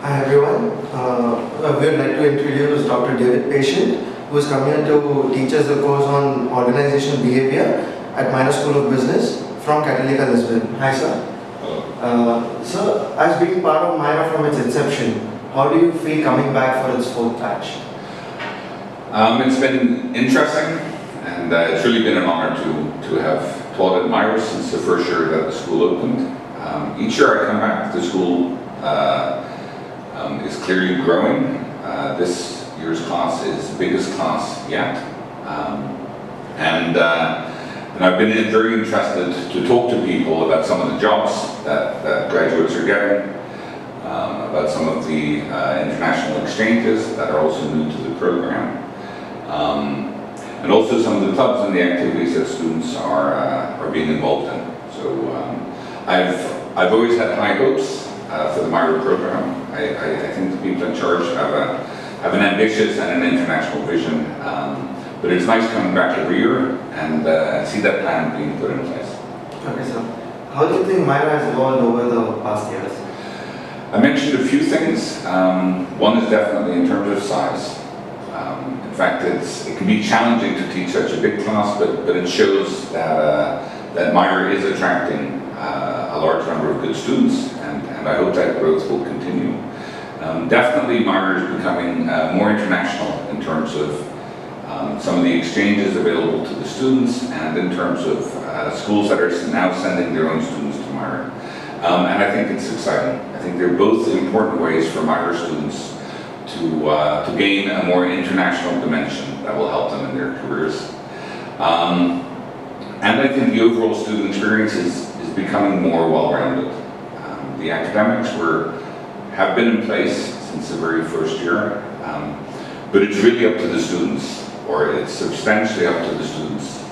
Hi everyone. We would like to introduce Dr. David Patient, who is coming here to teach us a course on organizational behavior at MYRA School of Business from Catolica-Lisbon. Hi sir. Hello. Sir, as being part of MYRA from its inception, how do you feel coming back for its fourth batch? It's been interesting, and it's really been an honor to have taught at MYRA since the first year that the school opened. Each year I come back, the school is clearly growing. This year's class is the biggest class yet. And I've been very interested to talk to people about some of the jobs that graduates are getting, about some of the international exchanges that are also new to the program, and also some of the clubs and the activities that students are being involved in. So I've always had high hopes for the MYRA program. I think the people in charge have an ambitious and an international vision, but it's nice coming back every year and see that plan being put in place. Okay, sir. How do you think MYRA has evolved over the past years? I mentioned a few things. One is definitely in terms of size. In fact, it can be challenging to teach such a big class, but it shows that MYRA is attracting a large number of good students, and I hope that growth will continue. Definitely MYRA is becoming more international in terms of some of the exchanges available to the students, and in terms of schools that are now sending their own students to MYRA. And I think it's exciting. I think they're both important ways for MYRA students to gain a more international dimension that will help them in their careers. And I think the overall student experience is becoming more well-rounded. The academics have been in place since the very first year, but it's really up to the students, or it's substantially up to the students,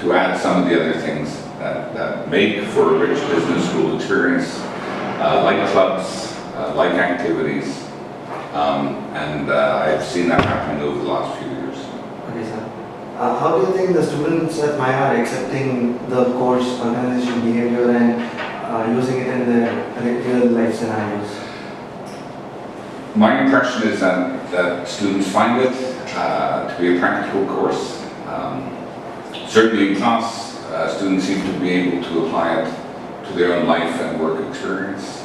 to add some of the other things that make for a rich business school experience, like clubs, like activities, and I've seen that happening over the last few years. Okay, sir. How do you think the students at MYRA are accepting the course organizational behavior and using it in their real life scenarios? My impression is that students find it to be a practical course. Certainly in class, students seem to be able to apply it to their own life and work experience.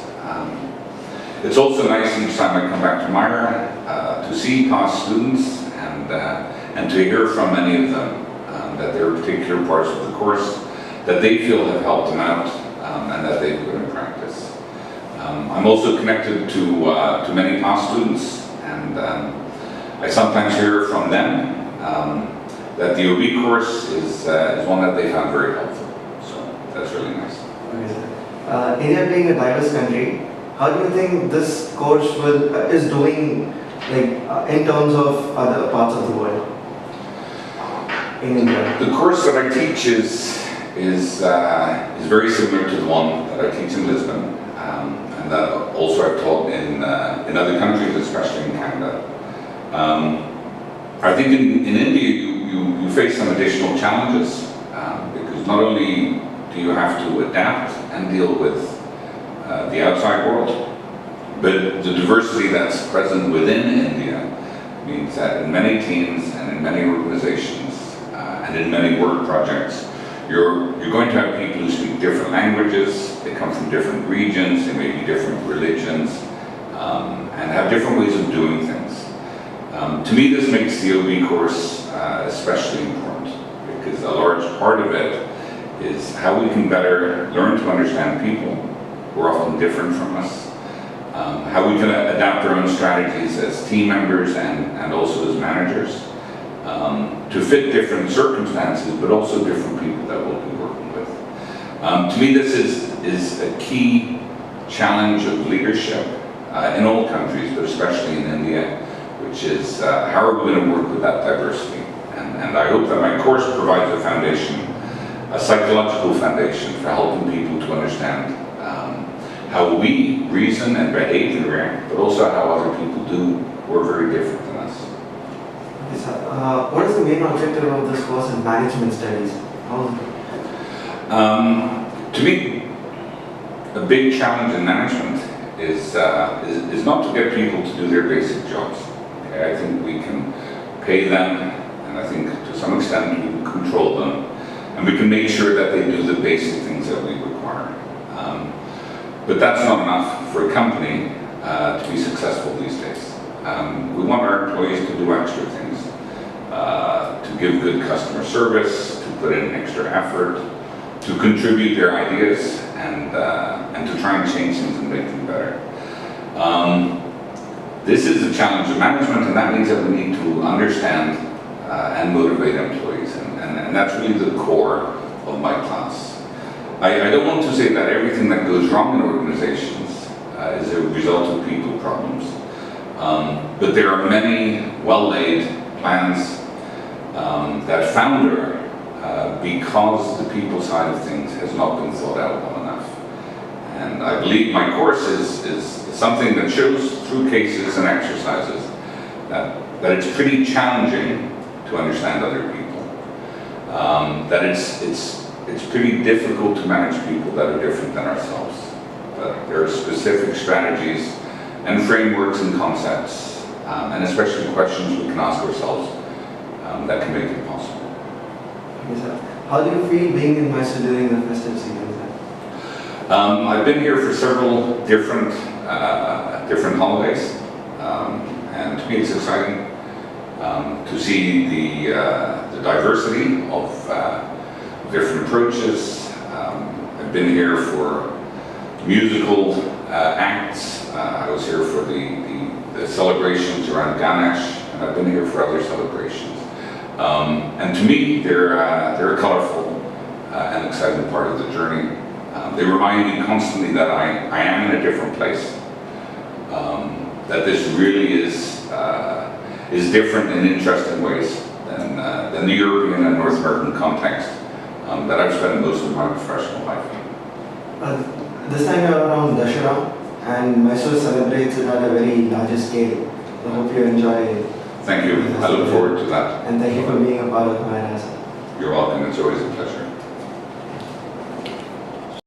It's also nice each time I come back to MYRA to see past students and to hear from many of them that there are particular parts of the course that they feel have helped them out and that they've put in practice. I'm also connected to many past students, and I sometimes hear from them that the OB course is one that they found very helpful. So that's really nice. Okay, India being a diverse country, how do you think this course is doing, in terms of other parts of the world in India? The course that I teach is very similar to the one that I teach in Lisbon, and that also I've taught in other countries, especially in Canada. I think in India you face some additional challenges, because not only do you have to adapt and deal with the outside world, but the diversity that's present within India means that in many teams and in many organizations and in many work projects, you're going to have people who speak different languages, they come from different regions, they may be different religions, and have different ways of doing things. To me, this makes the OB course especially important, because a large part of it is how we can better learn to understand people who are often different from us, how we can adapt our own strategies as team members and also as managers to fit different circumstances, but also different people that we'll be working with. To me, this is a key challenge of leadership in all countries, but especially in India, which is how are we going to work with that diversity? And I hope that my course provides a foundation, a psychological foundation for helping people to understand how we reason and behave and react, but also how other people do who are very different than us. Okay, sir. What is the main objective of this course in management studies? To me, a big challenge in management is not to get people to do their basic jobs. Okay? I think we can pay them, and I think to some extent we can control them, and we can make sure that they do the basic things that we require. But that's not enough for a company to be successful these days. We want our employees to do extra things, to give good customer service, to put in extra effort, to contribute their ideas, and to try and change things and make them better. This is a challenge of management, and that means that we need to understand and motivate employees, and that's really the core of my class. I don't want to say that everything that goes wrong in organizations is a result of people problems, but there are many well-laid plans that founder because the people side of things has not been thought out well enough. And I believe my course is something that shows through cases and exercises that it's pretty challenging to understand other people. That it's pretty difficult to manage people that are different than ourselves. But there are specific strategies and frameworks and concepts, and especially questions we can ask ourselves that can make it possible. Yes, sir. How do you feel being in Mysore during the festive season? I've been here for several different holidays, and to me it's exciting to see the diversity of different approaches. I've been here for musical acts. I was here for the celebrations around Ganesh, and I've been here for other celebrations. And to me, they're a colorful and exciting part of the journey. They remind me constantly that I am in a different place. That this really is different in interesting ways than the European and North American context that I've spent most of my professional life in. This time you're around Dashera, and Mysore celebrates it at a very larger scale. I hope you enjoy it. Thank you. I look forward to that. And thank you for being a part of MYRA. You're welcome. It's always a pleasure.